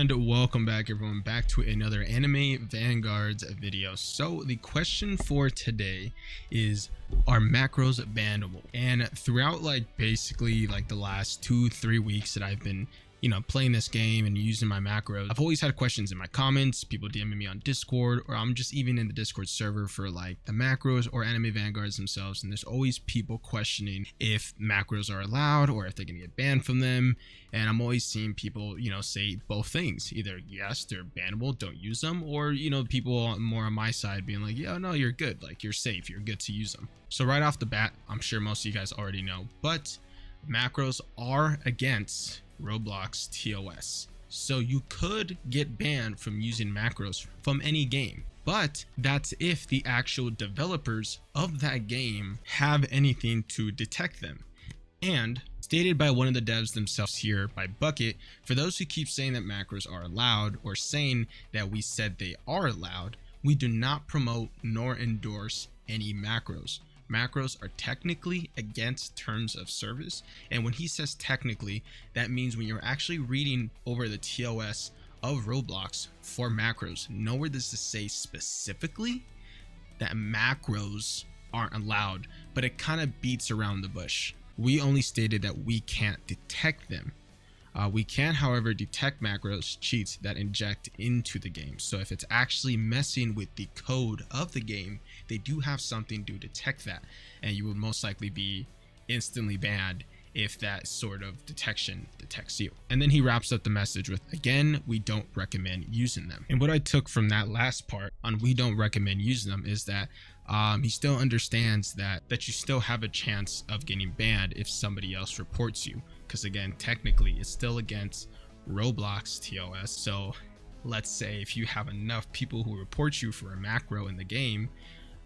And welcome back everyone, back to another anime Vanguards video. So the question for today is, are macros bannable? And throughout basically the last 2-3 weeks that I've been playing this game and using my macros, I've always had questions in my comments, people DMing me on Discord, or I'm just even in the Discord server for the macros or anime Vanguards themselves, and there's always people questioning if macros are allowed or if they're gonna get banned from them. And I'm always seeing people say both things, either yes, they're bannable, don't use them, or people more on my side being like, yeah, no, you're good, you're safe, you're good to use them. So right off the bat, I'm sure most of you guys already know, but macros are against Roblox TOS, so you could get banned from using macros from any game, but that's if the actual developers of that game have anything to detect them. And stated by one of the devs themselves here by Bucket, for those who keep saying that macros are allowed or saying that we said they are allowed, we do not promote nor endorse any macros. Macros are technically against terms of service, and when he says technically, that means when you're actually reading over the TOS of Roblox for macros, nowhere does this say specifically that macros aren't allowed, but it kind of beats around the bush. We only stated that we can't detect them. We can, however, detect macros cheats that inject into the game. So if it's actually messing with the code of the game, they do have something to detect that, and you will most likely be instantly banned if that sort of detection detects you. And then he wraps up the message with, again, we don't recommend using them. And what I took from that last part on we don't recommend using them is that he still understands that you still have a chance of getting banned if somebody else reports you, because again, technically it's still against Roblox TOS. So let's say if you have enough people who report you for a macro in the game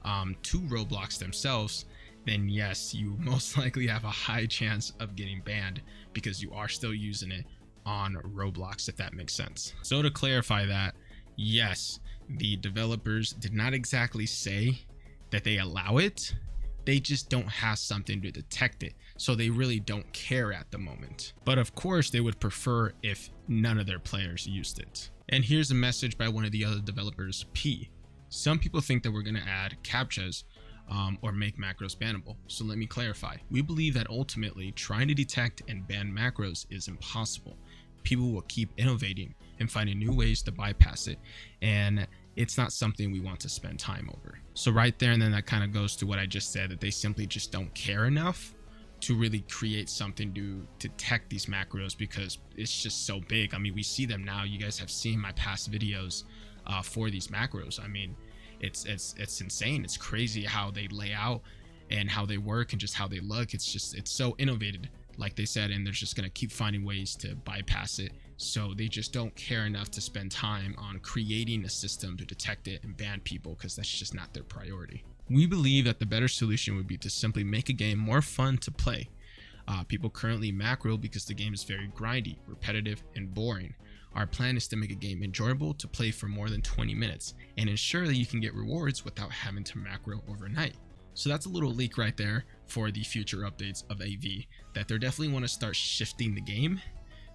to Roblox themselves, then yes, you most likely have a high chance of getting banned because you are still using it on Roblox, if that makes sense. So to clarify that, yes, the developers did not exactly say that they allow it, they just don't have something to detect it, so they really don't care at the moment. But of course they would prefer if none of their players used it. And here's a message by one of the other developers, P. Some people think that we're going to add captchas or make macros bannable. So let me clarify. We believe that ultimately trying to detect and ban macros is impossible. People will keep innovating and finding new ways to bypass it, and it's not something we want to spend time over. So right there, and then that kind of goes to what I just said, that they simply just don't care enough to really create something to detect these macros, because it's just so big. I mean, we see them now. You guys have seen my past videos for these macros. I mean, it's insane. It's crazy how they lay out and how they work and just how they look. It's so innovative, like they said, and they're just going to keep finding ways to bypass it. So they just don't care enough to spend time on creating a system to detect it and ban people, because that's just not their priority. We believe that the better solution would be to simply make a game more fun to play. People currently macro because the game is very grindy, repetitive, and boring. Our plan is to make a game enjoyable to play for more than 20 minutes and ensure that you can get rewards without having to macro overnight. So that's a little leak right there for the future updates of AV, that they definitely want to start shifting the game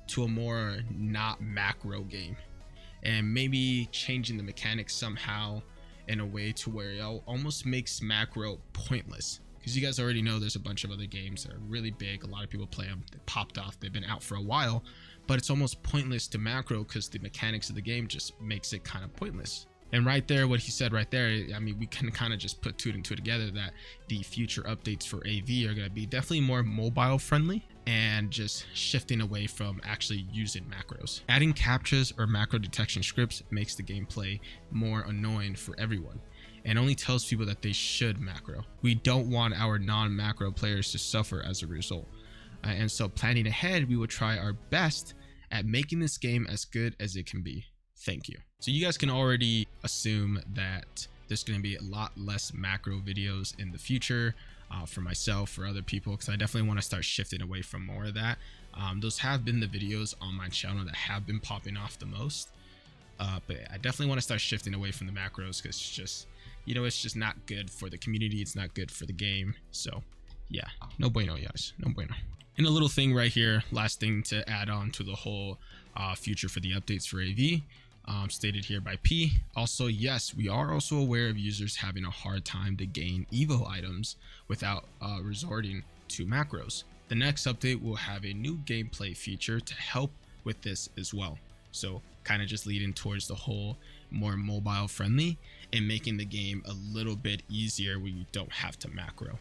to a more not macro game, and maybe changing the mechanics somehow in a way to where it almost makes macro pointless. Because you guys already know there's a bunch of other games that are really big, a lot of people play them, they popped off, they've been out for a while, but it's almost pointless to macro because the mechanics of the game just makes it kind of pointless. And right there, what he said right there, I mean, we can kind of just put two and two together, that the future updates for AV are going to be definitely more mobile friendly and just shifting away from actually using macros. Adding captchas or macro detection scripts makes the gameplay more annoying for everyone and only tells people that they should macro. We don't want our non-macro players to suffer as a result. And so planning ahead, we will try our best at making this game as good as it can be. Thank you. So you guys can already assume that there's going to be a lot less macro videos in the future for myself, for other people, because I definitely want to start shifting away from more of that. Those have been the videos on my channel that have been popping off the most, but I definitely want to start shifting away from the macros, because it's just, it's just not good for the community. It's not good for the game. So yeah, no bueno, guys, no bueno. And a little thing right here, last thing to add on to the whole future for the updates for AV, stated here by P. Also, yes, we are also aware of users having a hard time to gain Evo items without resorting to macros. The next update will have a new gameplay feature to help with this as well. So kind of just leading towards the whole more mobile friendly and making the game a little bit easier where you don't have to macro.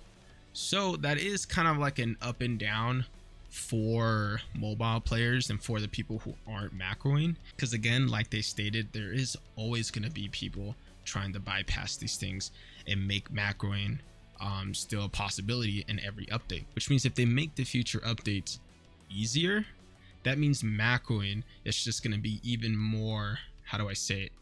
So that is kind of like an up and down for mobile players and for the people who aren't macroing, because again, like they stated, there is always going to be people trying to bypass these things and make macroing still a possibility in every update, which means if they make the future updates easier, that means macroing is just going to be even more, how do I say it,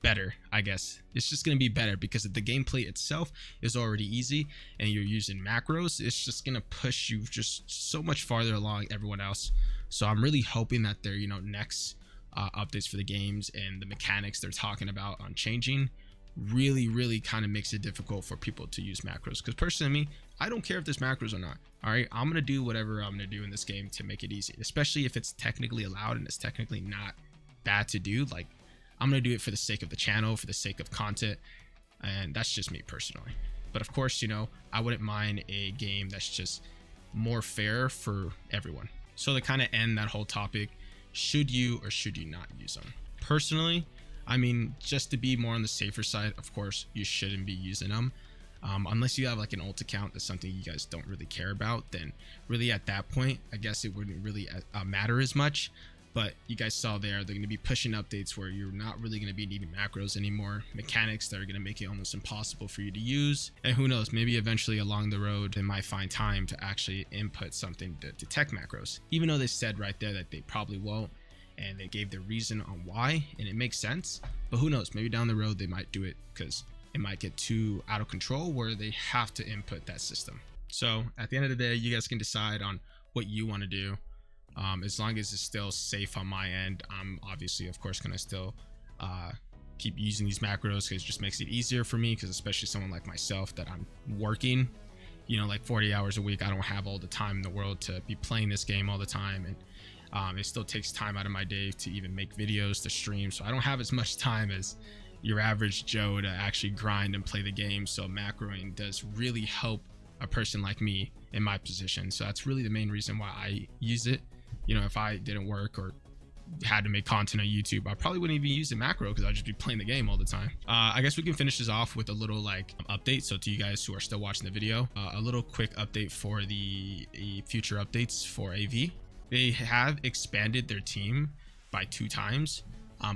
better. I guess it's just going to be better, because if the gameplay itself is already easy and you're using macros, it's just going to push you just so much farther along everyone else. So I'm really hoping that their next updates for the games and the mechanics they're talking about on changing really kind of makes it difficult for people to use macros, because personally, I don't care if there's macros or not. All right, I'm gonna do whatever I'm gonna do in this game to make it easy, especially if it's technically allowed and it's technically not bad to do. Like, I'm gonna do it for the sake of the channel, for the sake of content, and that's just me personally. But of course, I wouldn't mind a game that's just more fair for everyone. So to kind of end that whole topic, should you or should you not use them? Personally, I mean, just to be more on the safer side, of course, you shouldn't be using them. Unless you have like an alt account, that's something you guys don't really care about, then really at that point, I guess it wouldn't really matter as much. But you guys saw they're going to be pushing updates where you're not really going to be needing macros anymore, mechanics that are going to make it almost impossible for you to use. And who knows, maybe eventually along the road, they might find time to actually input something to detect macros, even though they said right there that they probably won't. And they gave the reason on why, and it makes sense. But who knows, maybe down the road they might do it, because it might get too out of control where they have to input that system. So at the end of the day, you guys can decide on what you want to do. As long as it's still safe on my end, I'm obviously, of course, going to still keep using these macros, because it just makes it easier for me, because especially someone like myself that I'm working, like 40 hours a week, I don't have all the time in the world to be playing this game all the time. And it still takes time out of my day to even make videos, to stream. So I don't have as much time as your average Joe to actually grind and play the game. So macroing does really help a person like me in my position. So that's really the main reason why I use it. If I didn't work or had to make content on YouTube, I probably wouldn't even use the macro, because I'd just be playing the game all the time. I guess we can finish this off with a little update. So to you guys who are still watching the video, a little quick update for the future updates for AV. They have expanded their team by 2 times,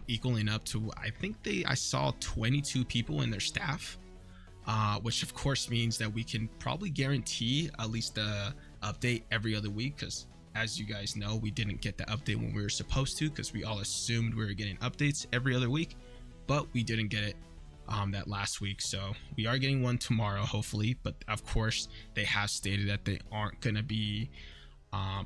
equaling up to, I saw 22 people in their staff, which of course means that we can probably guarantee at least the update every other week, because as you guys know, we didn't get the update when we were supposed to, because we all assumed we were getting updates every other week, but we didn't get it that last week. So we are getting one tomorrow, hopefully. But of course, they have stated that they aren't going to be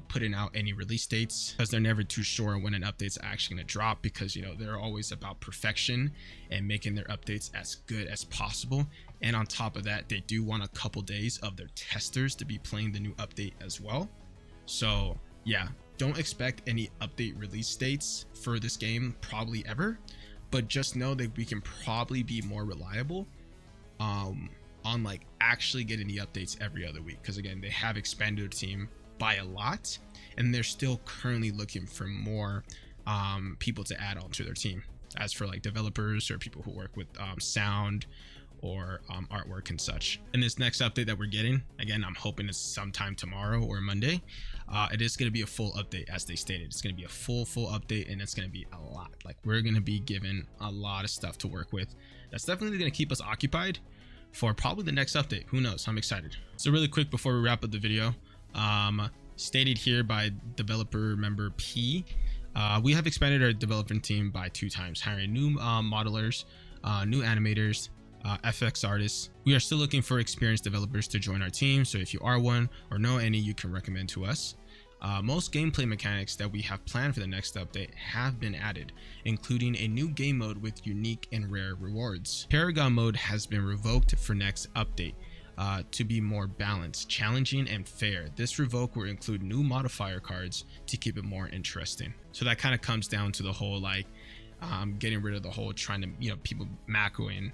putting out any release dates, because they're never too sure when an update's actually going to drop, because they're always about perfection and making their updates as good as possible. And on top of that, they do want a couple days of their testers to be playing the new update as well. So yeah, don't expect any update release dates for this game probably ever, but just know that we can probably be more reliable on actually getting the updates every other week, because again, they have expanded their team by a lot, and they're still currently looking for more people to add on to their team, as for developers or people who work with sound or artwork and such. And this next update that we're getting, again, I'm hoping it's sometime tomorrow or Monday. It is going to be a full update, as they stated. It's going to be a full update, and it's going to be a lot. We're going to be given a lot of stuff to work with. That's definitely going to keep us occupied for probably the next update. Who knows? I'm excited. So really quick before we wrap up the video, stated here by developer member P, we have expanded our development team by 2 times, hiring new modelers, new animators, FX artists. We are still looking for experienced developers to join our team, so if you are one or know any you can recommend to us. Most gameplay mechanics that we have planned for the next update have been added, including a new game mode with unique and rare rewards. Paragon mode has been revoked for next update. to be more balanced, challenging, and fair. This revoke will include new modifier cards to keep it more interesting. So that kind of comes down to the whole like getting rid of the whole trying to, you know, people macroing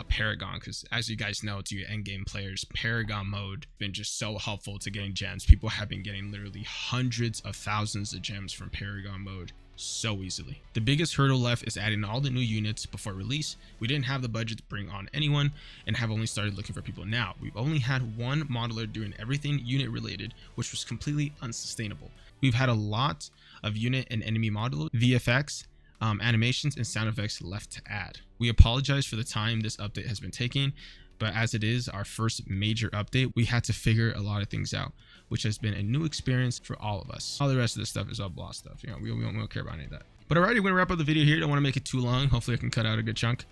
Paragon, because as you guys know, to your endgame players, Paragon mode been just so helpful to getting gems. People have been getting literally hundreds of thousands of gems from Paragon mode so easily. The biggest hurdle left is adding all the new units before release. We didn't have the budget to bring on anyone and have only started looking for people now. We've only had one modeler doing everything unit related, which was completely unsustainable. We've had a lot of unit and enemy modeler VFX, animations, and sound effects left to add. We apologize for the time this update has been taking, but as it is our first major update, we had to figure a lot of things out, which has been a new experience for all of us. All the rest of this stuff is all blah stuff. You know, we don't care about any of that. But alrighty, we're gonna wrap up the video here. Don't want to make it too long. Hopefully I can cut out a good chunk.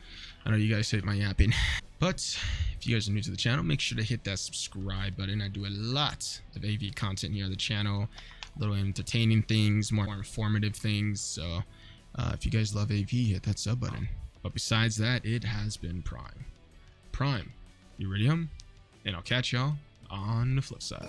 I know you guys hate my yapping. But if you guys are new to the channel, make sure to hit that subscribe button. I do a lot of AV content here on the channel, little entertaining things, more informative things. So if you guys love AV, hit that sub button. But besides that, it has been Prime, Iridium, and I'll catch y'all on the flip side.